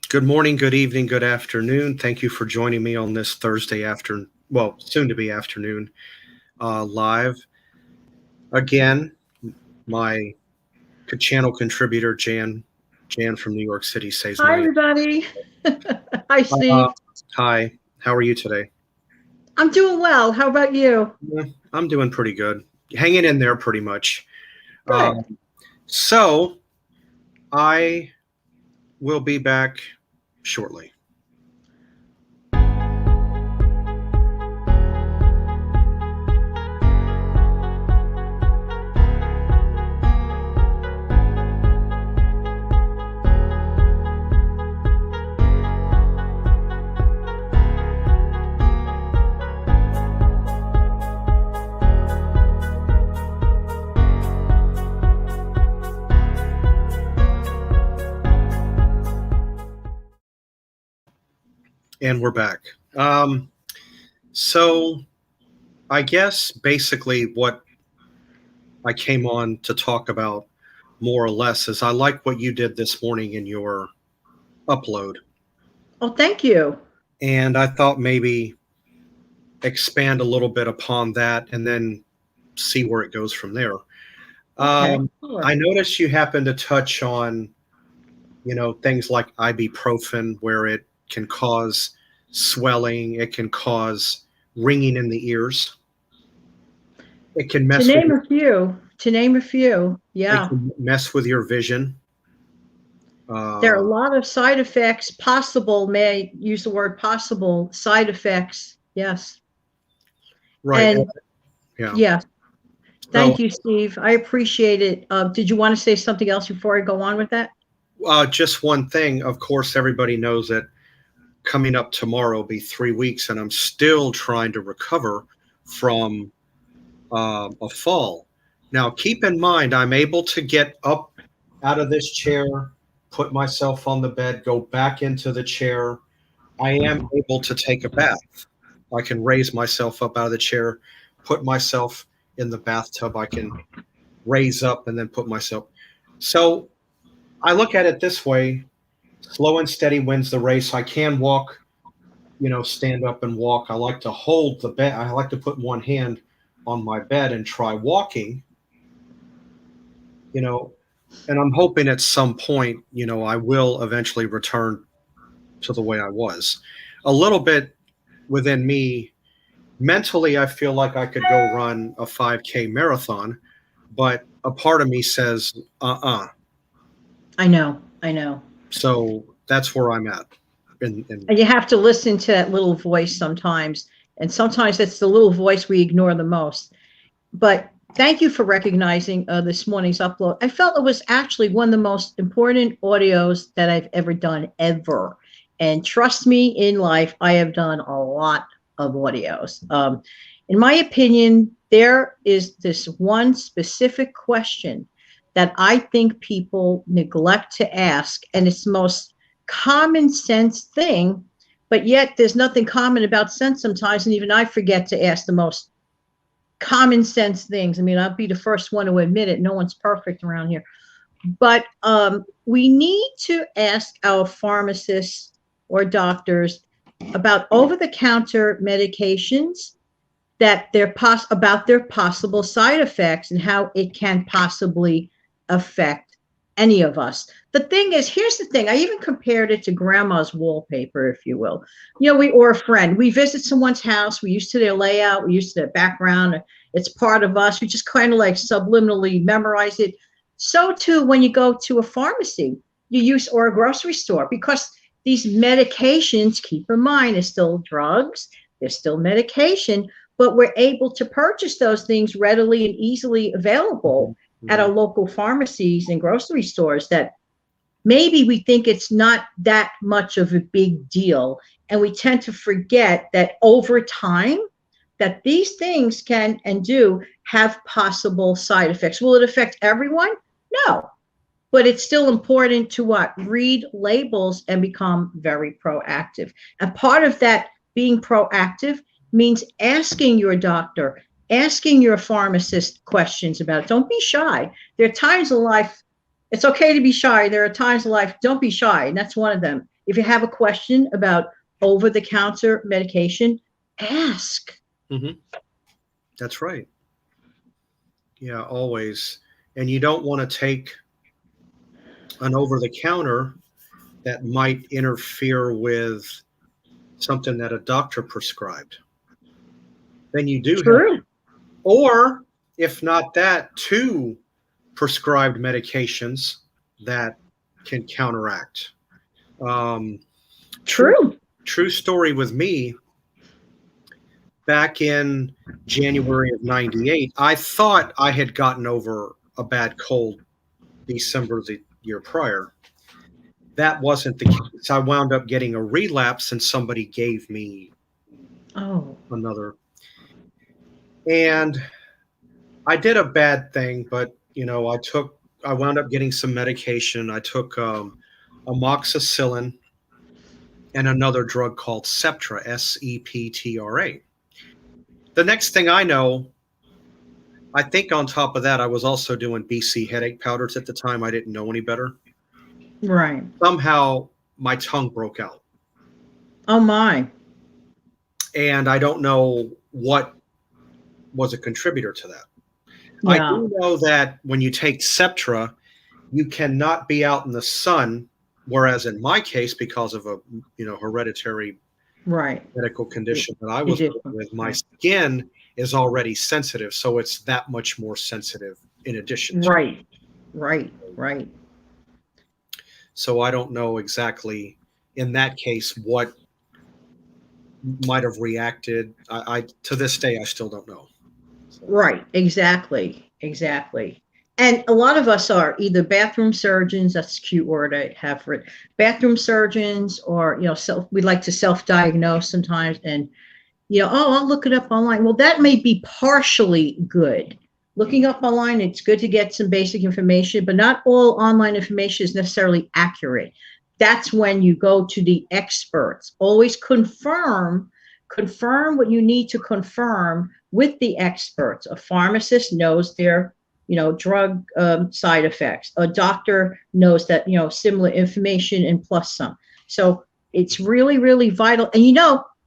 Good morning, good evening, good afternoon. Thank you for joining me on this Thursday afternoon, well, soon to be afternoon, live. Again, my channel contributor, Jan from New York City, says Hi, my. everybody. Hi, Uh, Steve. Hi, how are you today? I'm doing well. How about you? Yeah, I'm doing pretty good. Hanging in there pretty much. Good. Um, so, I will be back shortly. And we're back. Um, so, I guess basically what I came on to talk about more or less is I like what you did this morning in your upload. Oh, thank you. And I thought maybe expand a little bit upon that and then see where it goes from there. Okay. Um, Sure. I noticed you happened to touch on, things like ibuprofen, where it can cause swelling, it can cause ringing in the ears, it can To mess with name a few. To name a few. it Yeah. can mess with your vision. There are Uh, a lot of side effects, possible, may I use the word possible, side effects. Yes. right. And Yeah. yeah, So thank you, Steve. I appreciate it. Did you want to say something else before I go on with that? just one thing, of course, everybody knows that coming up tomorrow will be 3 weeks, and I'm still trying to recover from a fall. Now, keep in mind, I'm able to get up out of this chair, put myself on the bed, go back into the chair. I am able to take a bath. I can raise myself up out of the chair, put myself in the bathtub. I can raise up and then put myself. So I look at it this way: slow and steady wins the race. I can walk, stand up and walk. I like to hold the bed. I like to put one hand on my bed and try walking, you know, and I'm hoping at some point, I will eventually return to the way I was. A little bit within me, mentally, I feel like I could go run a 5K marathon, but a part of me says, I know. I know. So that's where I'm at. And And you have to listen to that little voice sometimes. And sometimes it's the little voice we ignore the most. But thank you for recognizing this morning's upload. I felt it was actually one of the most important audios that I've ever done, ever. And trust me, in life, I have done a lot of audios. In my opinion, there is this one specific question that I think people neglect to ask, and it's the most common sense thing, but yet there's nothing common about sense sometimes, and even I forget to ask the most common sense things. I mean, I'll be the first one to admit it. No one's perfect around here. But we need to ask our pharmacists or doctors about over-the-counter medications that about their possible side effects and how it can possibly affect any of us. The thing is, here's the thing. I even compared it to grandma's wallpaper, if you will. Or a friend. We visit someone's house. We used to their layout. We used to their background. It's part of us. We just kind of like subliminally memorize it. So too, when you go to a pharmacy, or a grocery store, because these medications, keep in mind, they're still drugs. They're still medication, but we're able to purchase those things readily and easily available at our local pharmacies and grocery stores, that maybe we think it's not that much of a big deal. And we tend to forget that over time, that these things can and do have possible side effects. Will it affect everyone? No. But it's still important to read labels and become very proactive. And part of that being proactive means asking your doctor, asking your pharmacist questions about it. Don't be shy. There are times in life, it's okay to be shy. There are times in life, don't be shy. And that's one of them. if you have a question about over-the-counter medication, ask. Mm-hmm. That's right. Yeah, always. And you don't want to take an over-the-counter that might interfere with something that a doctor prescribed. Then you do have, True. or if not that, two prescribed medications that can counteract. Um, True. true story with me. Back in January of '98, I thought I had gotten over a bad cold December the year prior. That wasn't the case. I wound up getting a relapse, and somebody gave me Oh. another. And I did a bad thing, but I wound up getting some medication. I took amoxicillin and another drug called Septra, Septra. The next thing I know, I think on top of that, I was also doing BC headache powders at the time. I didn't know any better. Right. Somehow my tongue broke out. Oh my. And I don't know what was a contributor to that. I Yeah. do know that when you take Septra, you cannot be out in the sun, whereas in my case, because of a hereditary Right. medical condition that I was living with, my skin is already sensitive, so it's that much more sensitive in addition to. Right. So I don't know exactly in that case what might have reacted. I to this day I still don't know. So. Right. Exactly. And a lot of us are either bathroom surgeons. That's a cute word I have for it. Bathroom surgeons, or we like to self-diagnose sometimes, and I'll look it up online. Well, that may be partially good. Looking up online, it's good to get some basic information, but not all online information is necessarily accurate. That's when you go to the experts. Always confirm what you need to confirm with the experts. A pharmacist knows their drug side effects. A doctor knows that similar information and plus some. So it's really, really vital. And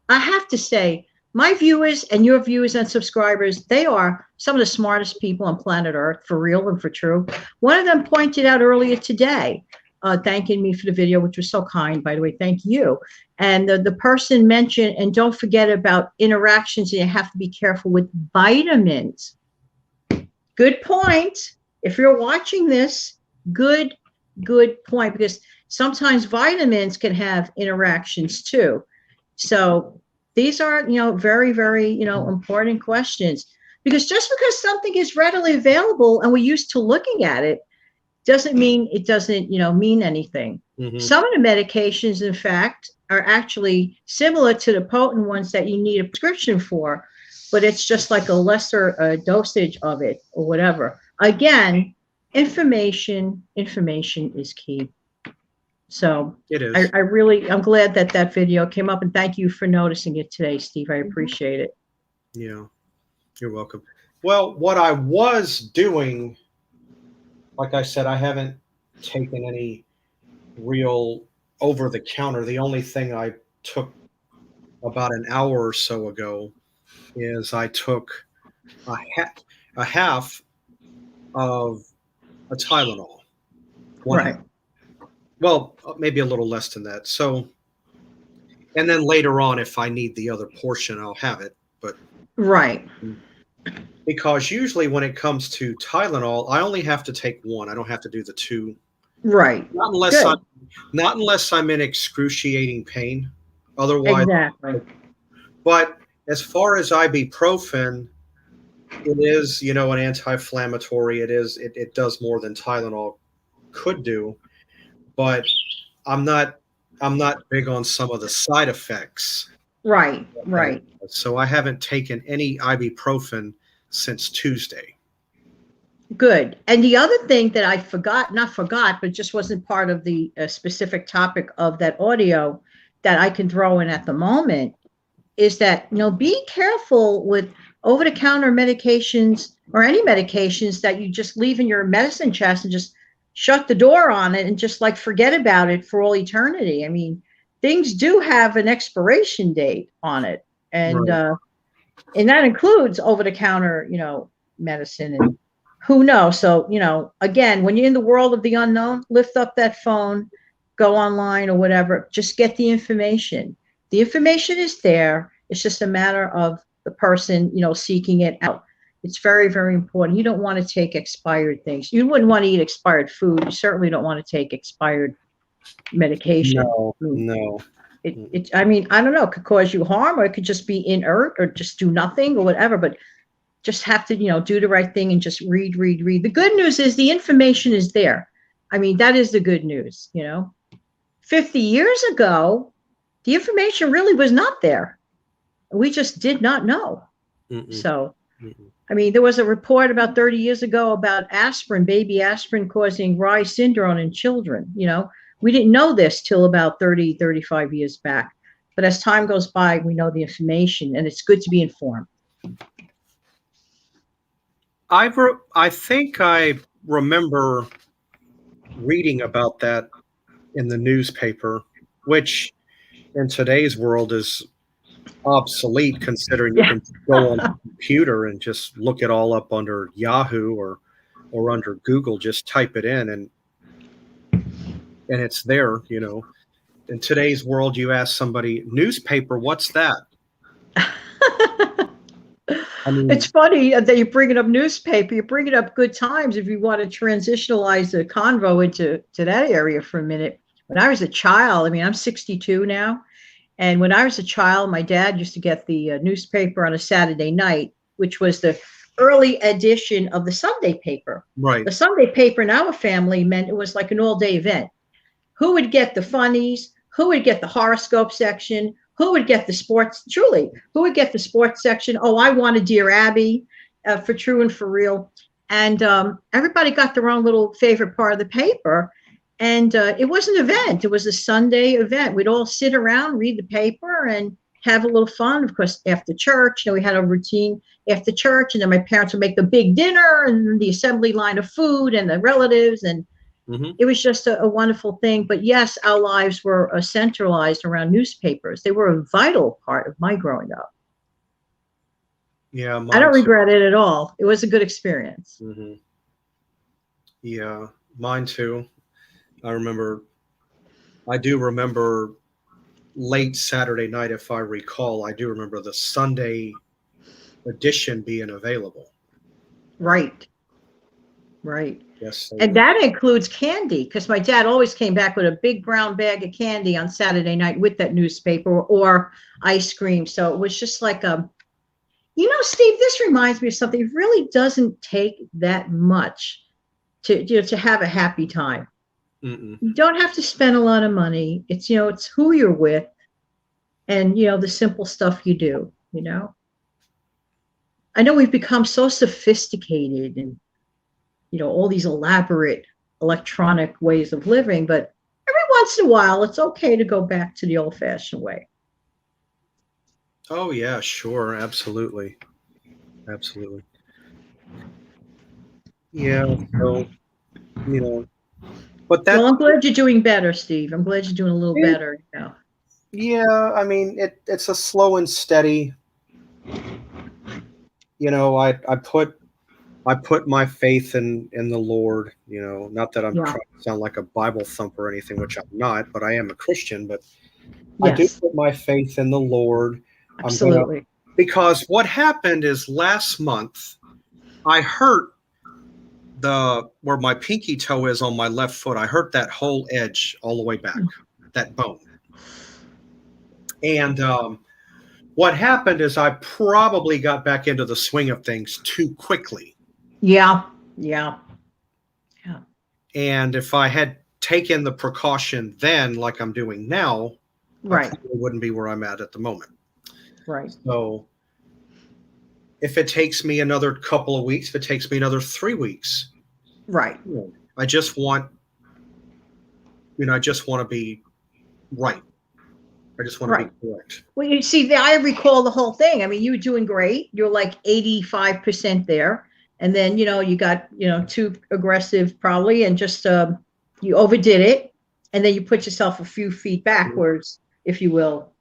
I have to say, my viewers and your viewers and subscribers, they are some of the smartest people on planet Earth, for real and for true. One of them pointed out earlier today, thanking me for the video, which was so kind, by the way. Thank you. And the person mentioned, and don't forget about interactions, and you have to be careful with vitamins. Good point. If you're watching this, good point, because sometimes vitamins can have interactions too. So these are, very, very, important questions, because just because something is readily available and we're used to looking at it doesn't mean it doesn't, mean anything. Mm-hmm. Some of the medications, in fact, are actually similar to the potent ones that you need a prescription for, but it's just like a lesser dosage of it or whatever. Again, information is key. So it is. I'm glad that video came up, and thank you for noticing it today, Steve. I appreciate it. Yeah, you're welcome. Well, what I was doing, like I said, I haven't taken any real over the counter. The only thing I took about an hour or so ago is I took a half of a Tylenol. Right. Well, maybe a little less than that. So, and then later on, if I need the other portion, I'll have it. But right. Because usually when it comes to Tylenol, I only have to take one. I don't have to do the two. Right. Not unless I'm in excruciating pain. Otherwise, exactly. But as far as ibuprofen, it is, an anti-inflammatory. It does more than Tylenol could do. But I'm not big on some of the side effects. Right. So I haven't taken any ibuprofen since Tuesday. Good. And the other thing that I not forgot, but just wasn't part of the specific topic of that audio that I can throw in at the moment, is that, be careful with over-the-counter medications or any medications that you just leave in your medicine chest and just shut the door on it and just forget about it for all eternity. I mean, things do have an expiration date on it, and Right. that includes over-the-counter, medicine, and who knows. So, again, when you're in the world of the unknown, lift up that phone, go online or whatever, just get the information. The information is there. It's just a matter of the person, seeking it out. It's very, very important. You don't want to take expired things. You wouldn't want to eat expired food. You certainly don't want to take expired medication. No, no. I mean, I don't know, it could cause you harm, or it could just be inert, or just do nothing or whatever, but just have to, do the right thing and just read. The good news is the information is there. I mean, that is the good news, 50 years ago, the information really was not there. We just did not know. Mm-mm. So, Mm-mm. I mean, there was a report about 30 years ago about aspirin, baby aspirin causing Rye syndrome in children. We didn't know this till about 30, 35 years back. But as time goes by, we know the information, and it's good to be informed. I think I remember reading about that in the newspaper, which in today's world is obsolete, considering you can go on the computer and just look it all up under Yahoo or under Google. Just type it in and it's there. In today's world, you ask somebody, newspaper, what's that? I mean, it's funny that you're bringing up newspaper. You're bringing up good times if you want to transitionalize the convo into that area for a minute. When I was a child, I mean, I'm 62 now. And when I was a child, my dad used to get the newspaper on a Saturday night, which was the early edition of the Sunday paper. right. The Sunday paper in our family meant it was like an all-day event. Who would get the funnies? Who would get the horoscope section? Who would get the sports? Truly, who would get the sports section? Oh, I wanted Dear Abby, for true and for real. And everybody got their own little favorite part of the paper. And it was an event. It was a Sunday event. We'd all sit around, read the paper, and have a little fun. Of course, after church, we had a routine after church, and then my parents would make the big dinner and the assembly line of food and the relatives, and it was just a wonderful thing. But yes, our lives were centralized around newspapers. They were a vital part of my growing up. Yeah, I don't regret it at all. It was a good experience. Mm-hmm. Yeah, mine too. I do remember late Saturday night, if I recall. I do remember the Sunday edition being available. Right. Yes. And that includes candy, because my dad always came back with a big brown bag of candy on Saturday night with that newspaper or ice cream. So it was just like Steve, this reminds me of something. It really doesn't take that much to have a happy time. Mm-mm. You don't have to spend a lot of money. It's it's who you're with, and the simple stuff you do. I know we've become so sophisticated and all these elaborate electronic ways of living, but every once in a while it's okay to go back to the old-fashioned way. Oh yeah, sure, absolutely. Yeah, so but that. Well, I'm glad you're doing better, Steve. I'm glad you're doing a little better now. Yeah, I mean it's a slow and steady. I put my faith in the Lord. Not that I'm trying to sound like a Bible thumper or anything, which I'm not, but I am a Christian. But I do put my faith in the Lord. Absolutely. Because what happened is last month I hurt where my pinky toe is on my left foot. I hurt that whole edge all the way back, that bone. And what happened is I probably got back into the swing of things too quickly. Yeah. And if I had taken the precaution then, like I'm doing now, right, I probably wouldn't be where I'm at the moment. Right. So if it takes me another couple of weeks, if it takes me another 3 weeks, right, I just want to be right. I just want to be correct. Well, you see, I recall the whole thing. I mean, you were doing great. You're like 85% there. And then, you got, too aggressive probably, and just you overdid it. And then you put yourself a few feet backwards. if you will.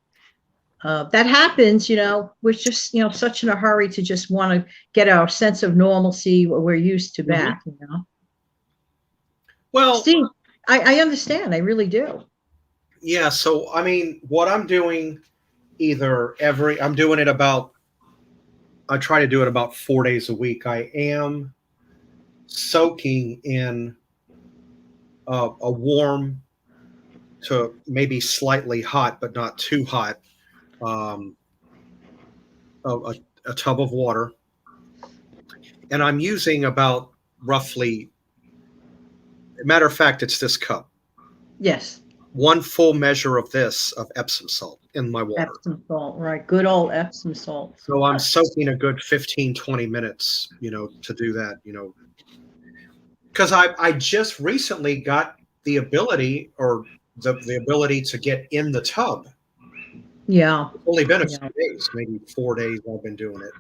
That happens, we're just, such in a hurry to just want to get our sense of normalcy what we're used to back, Well, Steve, I understand. I really do. yeah. So, I mean, what I'm doing I'm doing it I try to do it about 4 days a week. I am soaking in a warm to maybe slightly hot, but not too hot, um, a tub of water. And I'm using about roughly, matter of fact, it's this cup. Yes. One full measure of this of Epsom salt in my water. Epsom salt, right. Good old Epsom salt. So I'm soaking a good 15, 20 minutes, to do that, because I just recently got the ability or the ability to get in the tub. Yeah. It's only been a few days, maybe 4 days I've been doing it.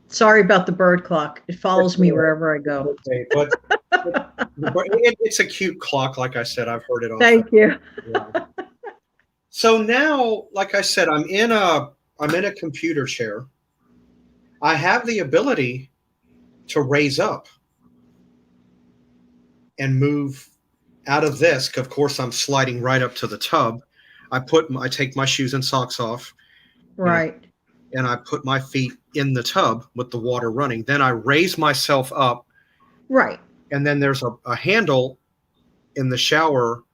Sorry about the bird clock. It follows me wherever I go. Okay, but it's a cute clock. Like I said, I've heard it all. Thank you. So now, like I said, I'm in a computer chair. I have the ability to raise up and move out of this. Of course, I'm sliding right up to the tub. I take my shoes and socks off. Right. And I put my feet in the tub with the water running. Then I raise myself up. Right. And then there's a handle in the shower,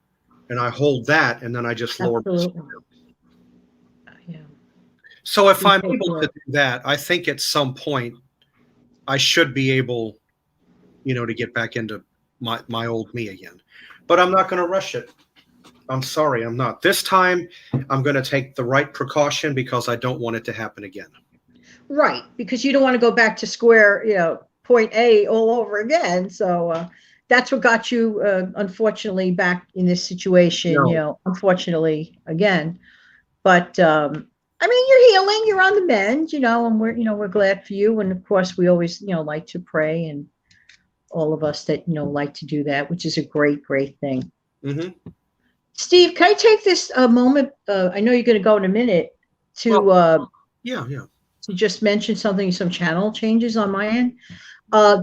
and I hold that, and then I just lower myself. Yeah. So if I'm able to do that, I think at some point I should be able, to get back into my old me again. But I'm not going to rush it. I'm sorry, I'm not. This time, I'm going to take the right precaution because I don't want it to happen again. Right, because you don't want to go back to square, point A all over again. So that's what got you, unfortunately, back in this situation. No. Unfortunately, again. But I mean, you're healing. You're on the mend. And we're glad for you. And of course, we always, like to pray, and all of us that like to do that, which is a great, great thing. Mm-hmm. Steve, can I take this moment? I know you're going to go in a minute to to just mention some channel changes on my end.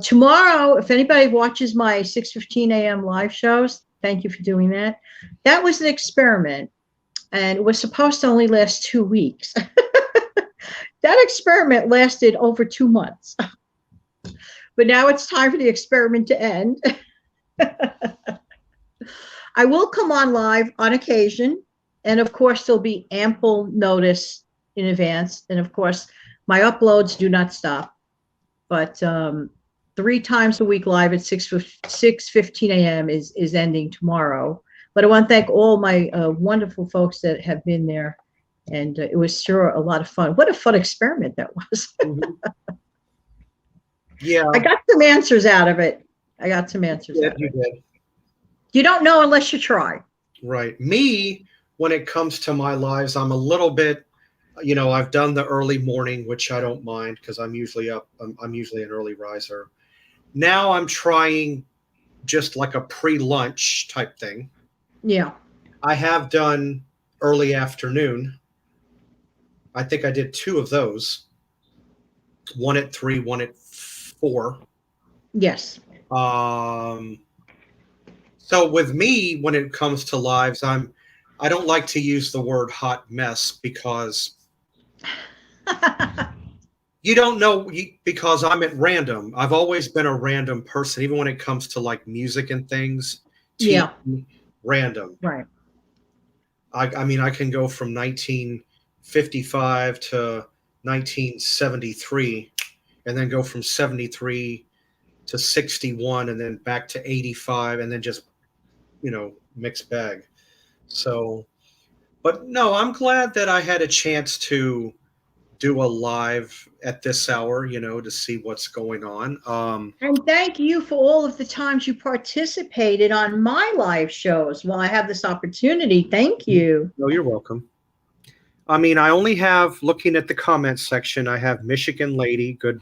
Tomorrow, if anybody watches my 6:15 a.m. live shows, thank you for doing that. That was an experiment, and it was supposed to only last 2 weeks. That experiment lasted over 2 months. But now it's time for the experiment to end. I will come on live on occasion. And of course, there'll be ample notice in advance. And of course, my uploads do not stop. But 3 times a week live at 6:15 a.m. is ending tomorrow. But I want to thank all my wonderful folks that have been there. And it was sure a lot of fun. What a fun experiment that was. Mm-hmm. Yeah. I got some answers out of it. You did. You don't know unless you try. Right. Me, when it comes to my lives, I'm a little bit, I've done the early morning, which I don't mind because I'm usually up. I'm usually an early riser. Now I'm trying just like a pre-lunch type thing. Yeah. I have done early afternoon. I think I did 2 of those. One at 3, one at 4. Yes. So with me, when it comes to lives, I don't like to use the word hot mess because you don't know, because I'm at random. I've always been a random person, even when it comes to like music and things. Yeah. Random. Right. I mean, I can go from 1955 to 1973 and then go from 73 to 61 and then back to 85 and then just mixed bag. So, but no, I'm glad that I had a chance to do a live at this hour, to see what's going on. And thank you for all of the times you participated on my live shows while I have this opportunity. Thank you. No, you're welcome. I mean, I only have, looking at the comments section, I have Michigan Lady. Good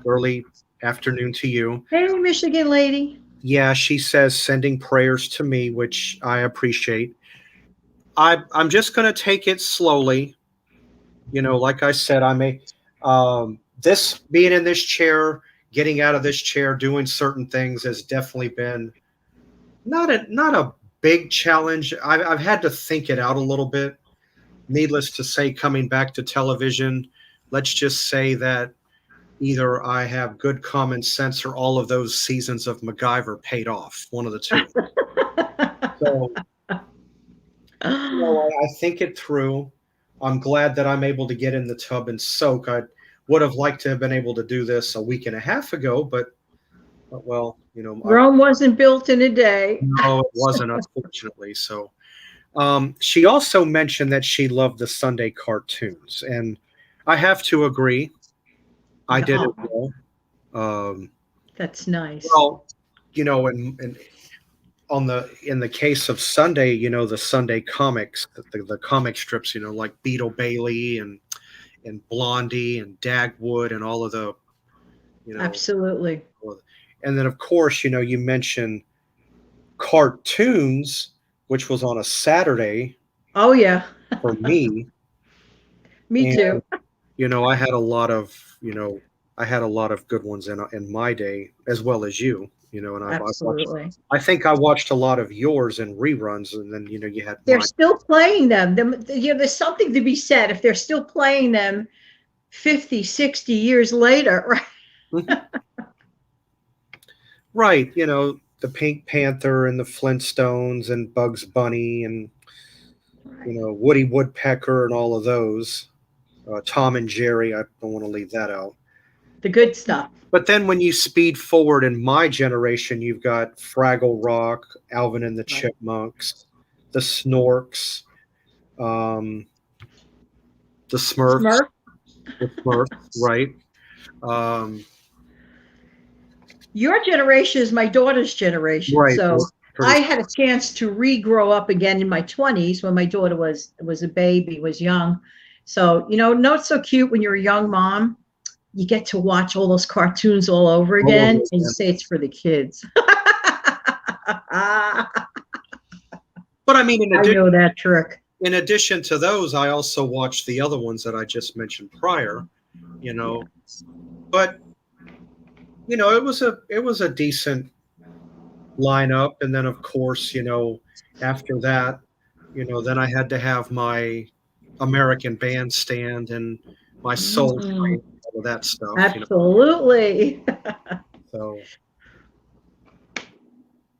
early afternoon to you. Hey, Michigan Lady. Yeah, she says sending prayers to me, which I appreciate. I'm just going to take it slowly. Like I said, I may this being in this chair, getting out of this chair, doing certain things has definitely been not a big challenge. I've had to think it out a little bit. Needless to say, coming back to television, let's just say that either I have good common sense or all of those seasons of MacGyver paid off. One of the two. So, I think it through. I'm glad that I'm able to get in the tub and soak. I would have liked to have been able to do this a week and a half ago, but well, Rome wasn't built in a day. no, it wasn't, unfortunately. So, she also mentioned that she loved the Sunday cartoons, and I have to agree. I did as well. That's nice. Well, and in the case of Sunday, the Sunday comics, the comic strips, like Beetle Bailey and Blondie and Dagwood and all of the, absolutely. And then of course, you mentioned cartoons, which was on a Saturday. Oh yeah. For me. Me too. I had a lot of good ones in my day, as well as you. And absolutely. I think I watched a lot of yours in reruns, and then you had. They're still playing them. There's something to be said if they're still playing them 50, 60 years later, right? Right. The Pink Panther and the Flintstones and Bugs Bunny and Woody Woodpecker and all of those. Tom and Jerry. I don't want to leave that out. The good stuff. But then when you speed forward in my generation, you've got Fraggle Rock, Alvin and the Chipmunks, the Snorks, the Smurfs. The Smurfs, right. Your generation is my daughter's generation. Right. So I had a chance to re-grow up again in my 20s when my daughter was a baby, was young. So, not so cute when you're a young mom. You get to watch all those cartoons all over again, and you say it's for the kids. But I mean, I know that trick. In addition to those, I also watched the other ones that I just mentioned prior. But it was a decent lineup, and then of course, after that, then I had to have my American Bandstand and my Soul Train. All of that stuff. Absolutely. So,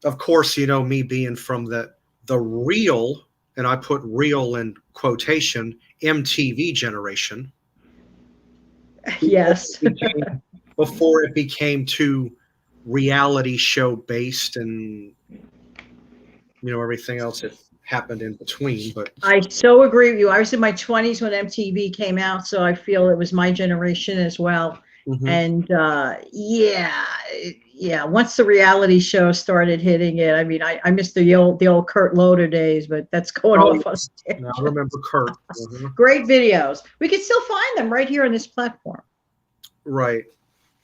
of course, me being from the real, and I put real in quotation, MTV generation. Yes. Before it became too reality show based and everything else that happened in between. But I so agree with you. I was in my 20s when MTV came out, so I feel it was my generation as well. Mm-hmm. And once the reality show started hitting it, I mean, I missed the old Kurt Loder days, but that's going off on stage. I remember Kurt. Mm-hmm. Great videos. We can still find them right here on this platform. Right.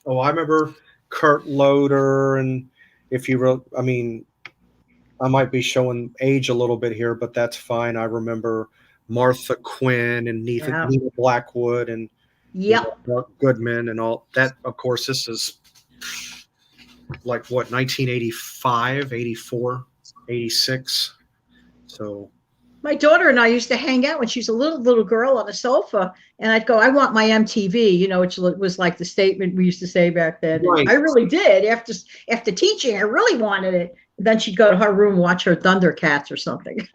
Oh, I remember Kurt Loder, and if you wrote, I mean, I might be showing age a little bit here, but that's fine. I remember Martha Quinn and Nita Blackwood and Mark Goodman and all that. Of course, this is like what, 1985, 84, 86. So my daughter and I used to hang out when she was a little girl on a sofa, and I'd go, I want my MTV, which was like the statement we used to say back then. Right. I really did. After teaching, I really wanted it. Then she'd go to her room and watch her Thundercats or something.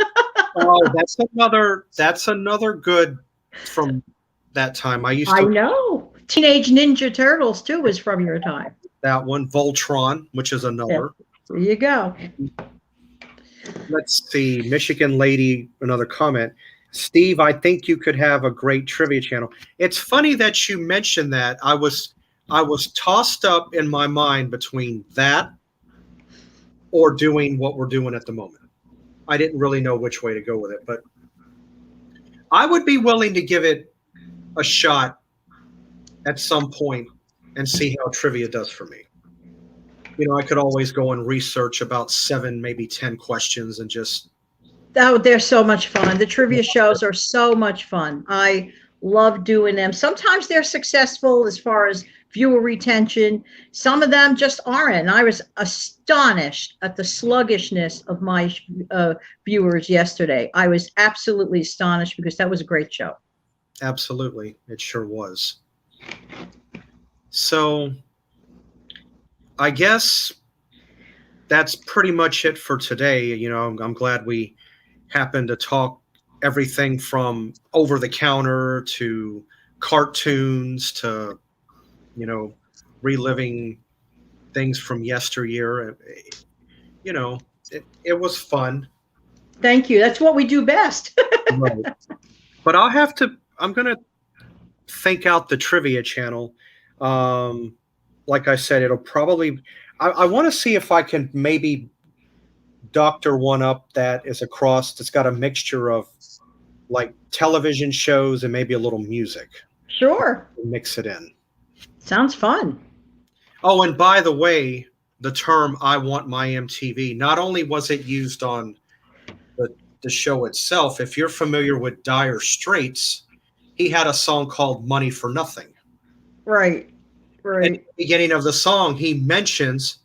Oh, that's another good from that time. I know. Teenage Ninja Turtles too was from your time. That one, Voltron, which is another. Yeah. There you go. Let's see, Michigan lady, another comment. Steve, I think you could have a great trivia channel. It's funny that you mentioned that. I was tossed up in my mind between that or doing what we're doing at the moment. I didn't really know which way to go with it, but I would be willing to give it a shot at some point and see how trivia does for me. I could always go and research about 7, maybe 10 questions and just Oh, they're so much fun. The trivia shows are so much fun. I love doing them. Sometimes they're successful as far as viewer retention. Some of them just aren't. And I was astonished at the sluggishness of my viewers yesterday. I was absolutely astonished because that was a great show. Absolutely. It sure was. So I guess that's pretty much it for today. You know, I'm glad we happened to talk everything from over the counter to cartoons to, you know, reliving things from yesteryear. You know, it was fun. Thank you. That's what we do best. Right. But I'm going to think out the trivia channel. Like I said, it'll probably, I want to see if I can maybe doctor one up that is that's got a mixture of like television shows and maybe a little music. Sure. Mix it in. Sounds fun. Oh, and by the way, the term "I want my MTV" not only was it used on the show itself. If you're familiar with Dire Straits, he had a song called "Money for Nothing." Right. At the beginning of the song, he mentions,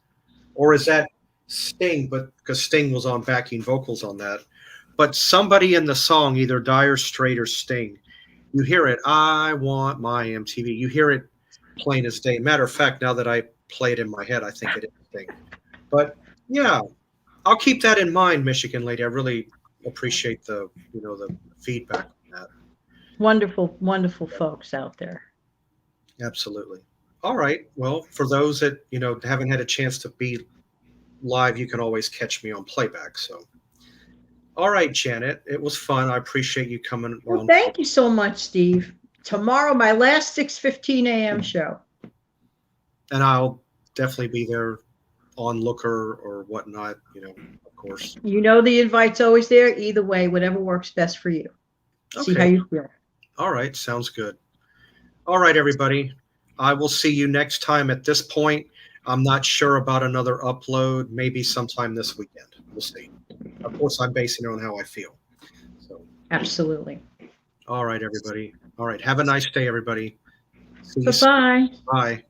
or is that Sting? But because Sting was on backing vocals on that, but somebody in the song, either Dire Straits or Sting, you hear it. I want my MTV. You hear it plain as day. Matter of fact, now that I play it in my head, I think it is Sting. But yeah, I'll keep that in mind, Michigan lady. I really appreciate the feedback on that. Wonderful, wonderful folks out there. Absolutely. All right. Well, for those that haven't had a chance to be live, you can always catch me on playback. So, all right, Janet, it was fun. I appreciate you coming Well, on. thank you so much, Steve. Tomorrow, my last 6:15 a.m. show. And I'll definitely be there on looker or whatnot, of course. You know the invite's always there. Either way, whatever works best for you. Okay. See how you feel. All right. Sounds good. All right, everybody. I will see you next time. At this point, I'm not sure about another upload. Maybe sometime this weekend. We'll see. Of course, I'm basing it on how I feel. So. Absolutely. All right, everybody. All right. Have a nice day, everybody. Bye-bye. Bye.